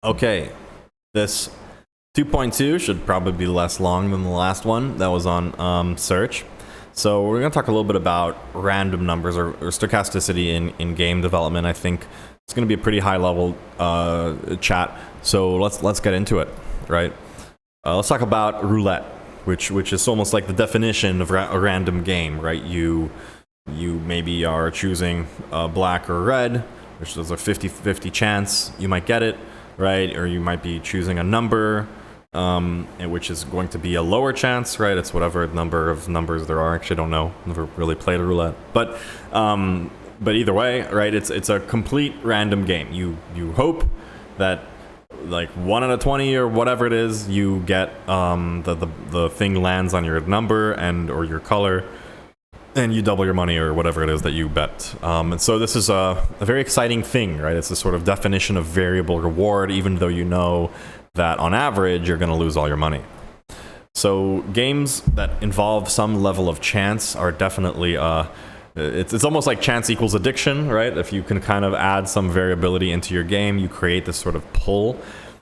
Okay, this 2.2 should probably be less long than the last one that was on search. So we're going to talk a little bit about random numbers or stochasticity in game development. I think it's going to be a pretty high level chat. So let's get into it, right? Let's talk about roulette, which is almost like the definition of a random game, right? You maybe are choosing black or red, which is a 50-50 chance you might get it, right? Or you might be choosing a number, which is going to be a lower chance, right? It's whatever number of numbers there are. Actually, I don't know. Never really played a roulette, but either way, right? It's a complete random game. You hope that like 1 out of 20 or whatever it is, you get the thing lands on your number or your color, and you double your money or whatever it is that you bet. And so this is a very exciting thing, right? It's a sort of definition of variable reward, even though you know that on average you're going to lose all your money. So games that involve some level of chance are definitely it's almost like chance equals addiction, right? If you can kind of add some variability into your game, you create this sort of pull.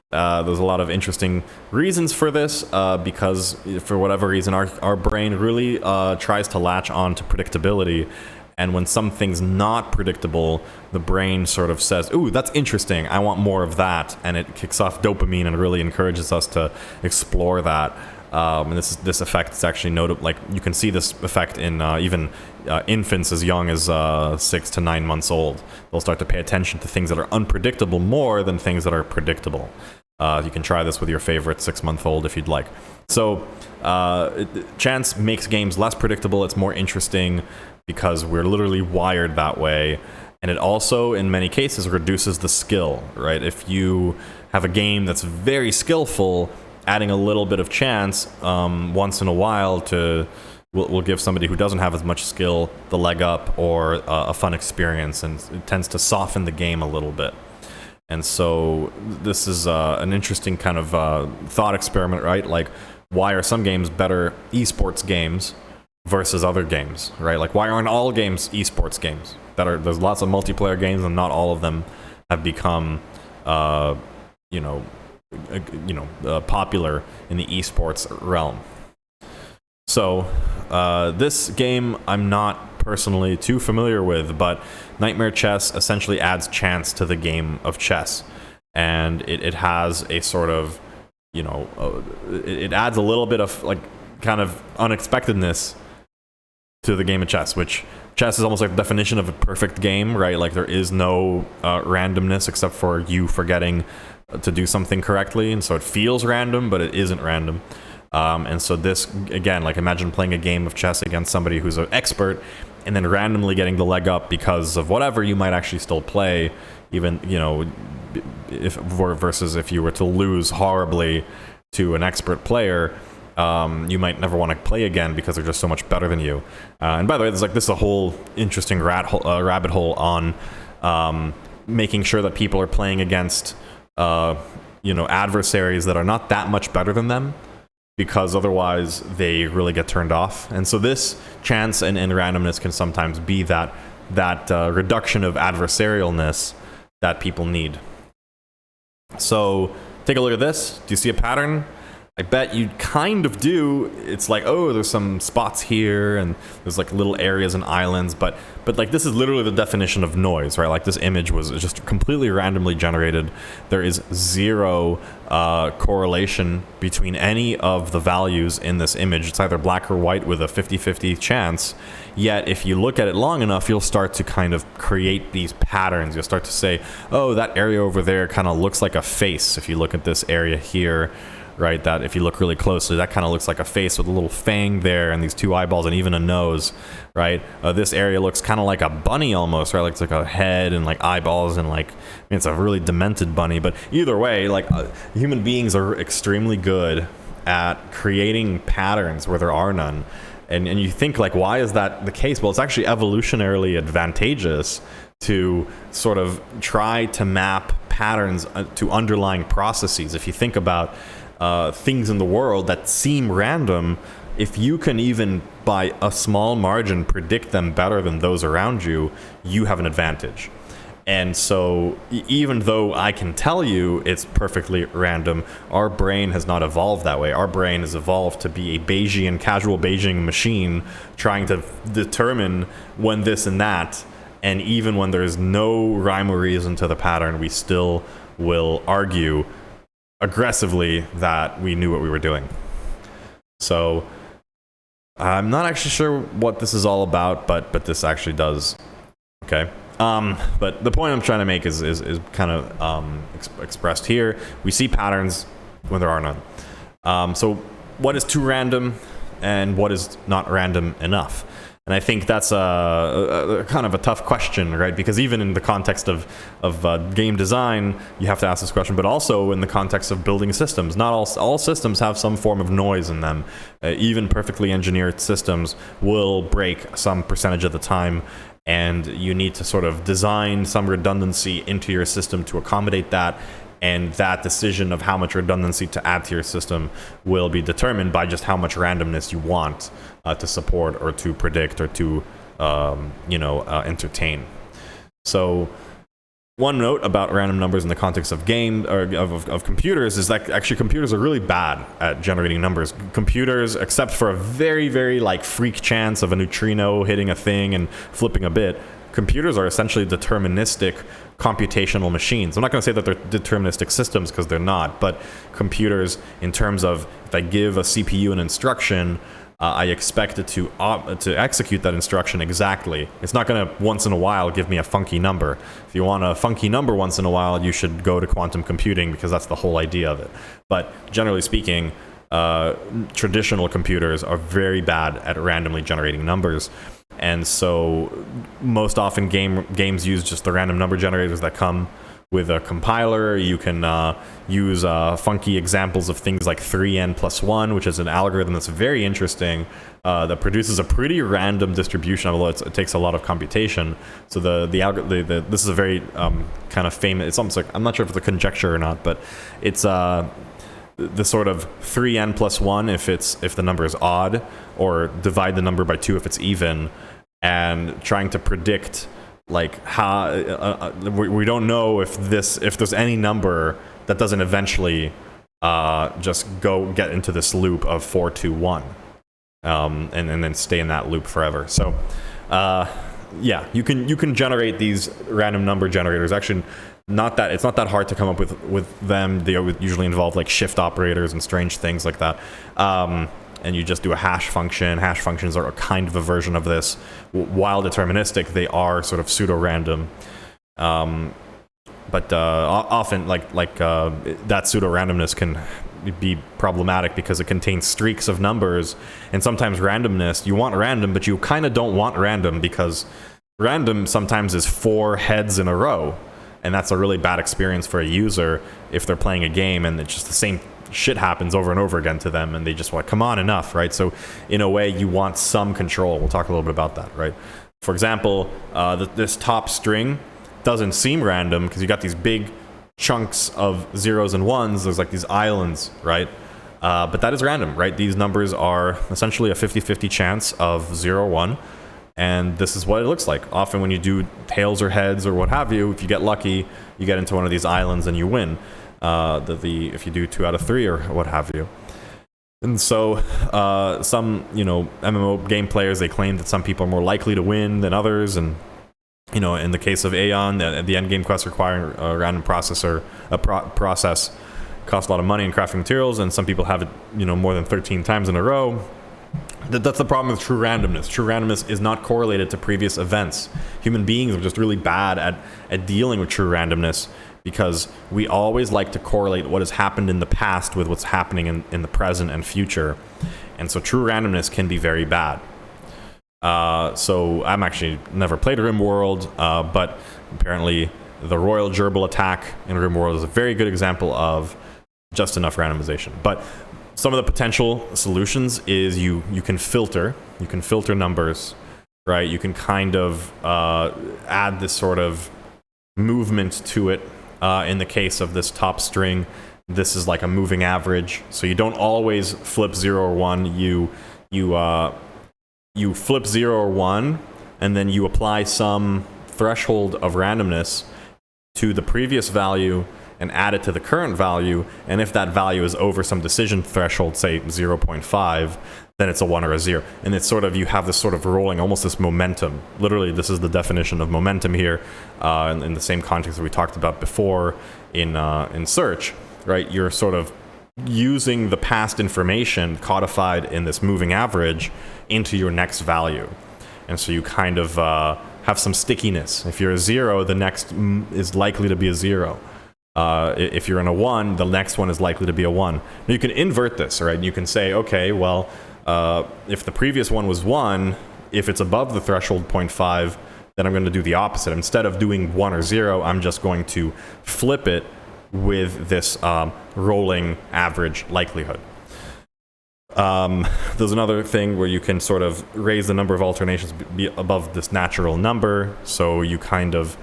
There's a lot of interesting reasons for this, because for whatever reason, our brain really tries to latch on to predictability. And when something's not predictable, the brain sort of says, ooh, that's interesting, I want more of that. And it kicks off dopamine and really encourages us to explore that. And this effect is actually notable. Like, you can see this effect in even infants as young as 6 to 9 months old. They'll start to pay attention to things that are unpredictable more than things that are predictable. You can try this with your favorite 6-month-old if you'd like. So chance makes games less predictable. It's more interesting because we're literally wired that way. And it also, in many cases, reduces the skill, right? If you have a game that's very skillful, adding a little bit of chance once in a while will give somebody who doesn't have as much skill the leg up or a fun experience, and it tends to soften the game a little bit. And so this is an interesting kind of thought experiment, right? Like, why are some games better esports games versus other games, right? Like, why aren't all games esports games? There's lots of multiplayer games, and not all of them have become, popular in the esports realm. So this game I'm not personally too familiar with, but Nightmare Chess essentially adds chance to the game of chess, and it has a sort of, it adds a little bit of like kind of unexpectedness to the game of chess, which chess is almost like the definition of a perfect game, right? Like, there is no randomness except for you forgetting to do something correctly, and so it feels random, but it isn't random. And so this, again, like, imagine playing a game of chess against somebody who's an expert and then randomly getting the leg up because of whatever you might actually still play, even, versus if you were to lose horribly to an expert player, you might never want to play again because they're just so much better than you. And by the way, this is a whole interesting rabbit hole on making sure that people are playing against adversaries that are not that much better than them, because otherwise they really get turned off. And so this chance and randomness can sometimes be that reduction of adversarialness that people need. So take a look at this. Do you see a pattern? I bet you kind of do. It's like, oh, there's some spots here, and there's like little areas and islands, but like, this is literally the definition of noise, right? Like, this image was just completely randomly generated. There is zero correlation between any of the values in this image. It's either black or white with a 50-50 chance. Yet if you look at it long enough, you'll start to kind of create these patterns. You'll start to say, oh, that area over there kind of looks like a face. If you look at this area here, right, that if you look really closely, that kind of looks like a face with a little fang there and these two eyeballs and even a nose, right? This area looks kind of like a bunny almost, right? Like, it's like a head and like eyeballs and like, it's a really demented bunny. But either way, like, human beings are extremely good at creating patterns where there are none. And you think, like, why is that the case? Well, it's actually evolutionarily advantageous to sort of try to map patterns to underlying processes. If you think about things in the world that seem random, if you can even by a small margin predict them better than those around you, you have an advantage. And so even though I can tell you it's perfectly random, our brain has not evolved that way. Our brain has evolved to be a Bayesian, casual Bayesian machine trying to determine when this and that. And even when there's no rhyme or reason to the pattern, we still will argue aggressively that we knew what we were doing. So I'm not actually sure what this is all about, but this actually does. Okay. But the point I'm trying to make is kind of expressed here. We see patterns when there are none. So what is too random and what is not random enough? And I think that's a kind of a tough question, right? Because even in the context of game design, you have to ask this question, but also in the context of building systems. Not all systems have some form of noise in them. Even perfectly engineered systems will break some percentage of the time, and you need to sort of design some redundancy into your system to accommodate that. And that decision of how much redundancy to add to your system will be determined by just how much randomness you want to support or to predict or to entertain. So one note about random numbers in the context of game or of computers is that actually computers are really bad at generating numbers. Computers, except for a very, very like freak chance of a neutrino hitting a thing and flipping a bit, computers are essentially deterministic computational machines. I'm not going to say that they're deterministic systems because they're not, but computers, in terms of if I give a CPU an instruction, I expect it to execute that instruction exactly. It's not going to once in a while give me a funky number. If you want a funky number once in a while, you should go to quantum computing because that's the whole idea of it. But generally speaking, traditional computers are very bad at randomly generating numbers. And so most often games use just the random number generators that come with a compiler. You can use funky examples of things like 3n+1, which is an algorithm that's very interesting, that produces a pretty random distribution, although it takes a lot of computation. So this is a very kind of famous, it's almost like, I'm not sure if it's a conjecture or not, but it's the sort of 3n+1 if the number is odd, or divide the number by 2 if it's even, and trying to predict like how we don't know if there's any number that doesn't eventually just get into this loop of 4, 2, 1, and then stay in that loop forever. So yeah, you can generate these random number generators. Actually, it's not that hard to come up with them. They usually involve like shift operators and strange things like that. And you just do a hash function. Hash functions are a kind of a version of this. While deterministic, they are sort of pseudo-random. But often, that pseudo-randomness can be problematic because it contains streaks of numbers, and sometimes randomness. You want random, but you kind of don't want random, because random sometimes is 4 heads in a row, and that's a really bad experience for a user if they're playing a game and it's just the same shit happens over and over again to them, and they just want, come on, enough, right? So in a way, you want some control. We'll talk a little bit about that, right? For example, this top string doesn't seem random because you got these big chunks of zeros and ones. There's like these islands, right? But that is random, right? These numbers are essentially a 50-50 chance of 0, 1. And this is what it looks like. Often when you do tails or heads or what have you, if you get lucky, you get into one of these islands and you win. If you do 2 out of 3 or what have you. And so some MMO game players, they claim that some people are more likely to win than others, and in the case of Aeon, the end game quests requiring a random process cost a lot of money in crafting materials, and some people have it more than 13 times in a row. That's the problem with true randomness. True randomness is not correlated to previous events. Human beings are just really bad at dealing with true randomness, because we always like to correlate what has happened in the past with what's happening in the present and future. And so true randomness can be very bad. So I'm actually never played RimWorld, but apparently the Royal Gerbil attack in RimWorld is a very good example of just enough randomization. But some of the potential solutions is you can filter numbers, right? You can kind of add this sort of movement to it. In the case of this top string, this is like a moving average. So you don't always flip 0 or 1. You flip 0 or 1, and then you apply some threshold of randomness, to the previous value and add it to the current value, and if that value is over some decision threshold, say 0.5, then it's a 1 or a 0. And it's sort of, you have this sort of rolling, almost this momentum. Literally, this is the definition of momentum here, in the same context that we talked about before in search, right? You're sort of using the past information codified in this moving average into your next value. And so you kind of have some stickiness. If you're a 0, the next is likely to be a 0. If you're in a 1, the next one is likely to be a 1. Now you can invert this, right? You can say, okay, well, if the previous one was 1, if it's above the threshold 0.5, then I'm going to do the opposite. Instead of doing 1 or 0, I'm just going to flip it with this rolling average likelihood. There's another thing where you can sort of raise the number of alternations be above this natural number, so you kind of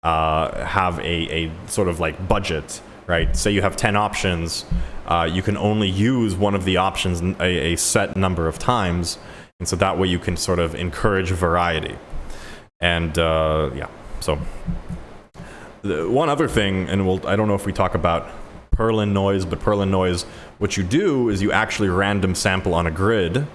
have a sort of like budget, right? Say you have 10 options, you can only use one of the options a set number of times, and so that way you can sort of encourage variety. And yeah, so one other thing, and I don't know if we talk about Perlin noise, but Perlin noise, what you do is you actually random sample on a grid,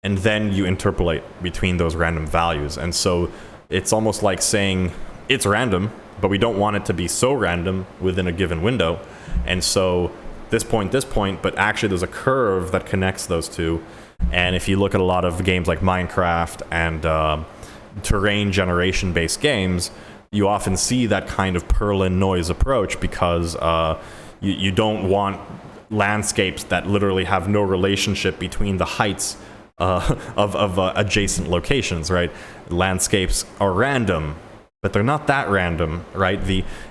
and then you interpolate between those random values. And so it's almost like saying it's random, but we don't want it to be so random within a given window. And so this point, but actually there's a curve that connects those two. And if you look at a lot of games like Minecraft and terrain generation based games, you often see that kind of Perlin noise approach, because you don't want landscapes that literally have no relationship between the heights of adjacent locations, right? Landscapes are random, but they're not that random, right?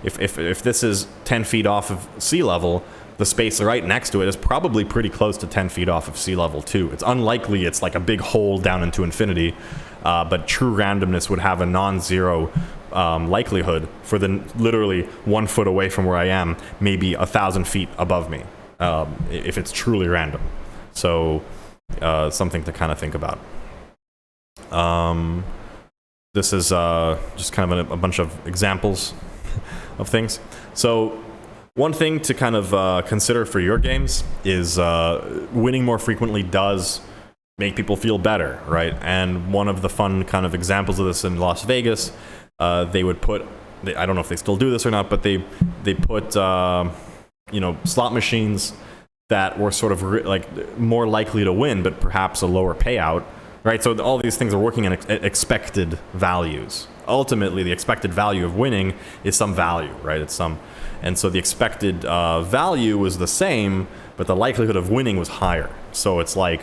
If this is 10 feet off of sea level, the space right next to it is probably pretty close to 10 feet off of sea level too. It's unlikely it's like a big hole down into infinity, but true randomness would have a non-zero likelihood for the literally 1 foot away from where I am, maybe 1,000 feet above me, if it's truly random. So something to kind of think about. This is just kind of a bunch of examples of things. So one thing to kind of consider for your games is winning more frequently does make people feel better, right? And one of the fun kind of examples of this in Las Vegas, they would put, I don't know if they still do this or not, but they put slot machines that were sort of like more likely to win, but perhaps a lower payout, right? So all these things are working in expected values. Ultimately, the expected value of winning is some value, right? It's some, and so the expected value was the same, but the likelihood of winning was higher. So it's like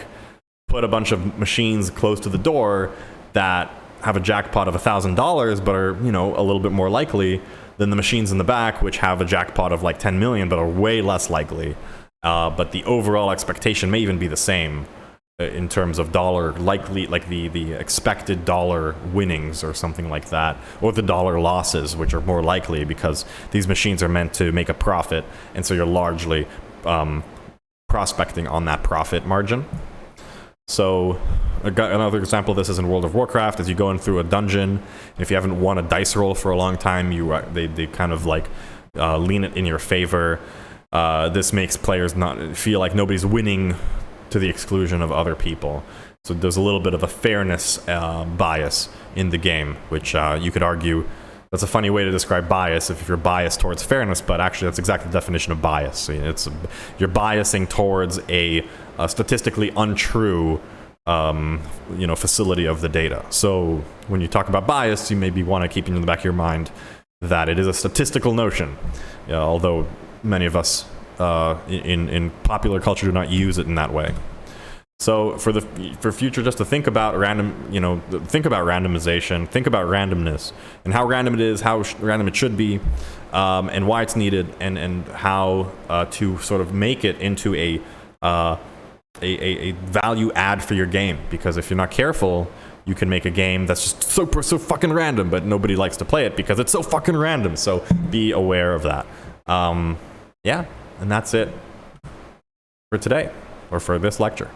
put a bunch of machines close to the door that have a jackpot of $1,000, but are a little bit more likely than the machines in the back, which have a jackpot of like 10 million, but are way less likely. But the overall expectation may even be the same in terms of dollar likely, like the expected dollar winnings or something like that, or the dollar losses, which are more likely because these machines are meant to make a profit, and so you're largely prospecting on that profit margin. So another example of this is in World of Warcraft. As you go in through a dungeon, if you haven't won a dice roll for a long time, they kind of like lean it in your favor. This makes players not feel like nobody's winning to the exclusion of other people. So there's a little bit of a fairness bias in the game, which you could argue that's a funny way to describe bias if you're biased towards fairness, but actually that's exactly the definition of bias. So you're biasing towards a statistically untrue facility of the data. So when you talk about bias, you maybe want to keep in the back of your mind that it is a statistical notion, although many of us in popular culture do not use it in that way. So for future, just to think about think about randomization, think about randomness, and how random it is, how random it should be, and why it's needed, and how to sort of make it into a value add for your game. Because if you're not careful, you can make a game that's just so fucking random, but nobody likes to play it because it's so fucking random. So be aware of that. Yeah, and that's it for today, or for this lecture.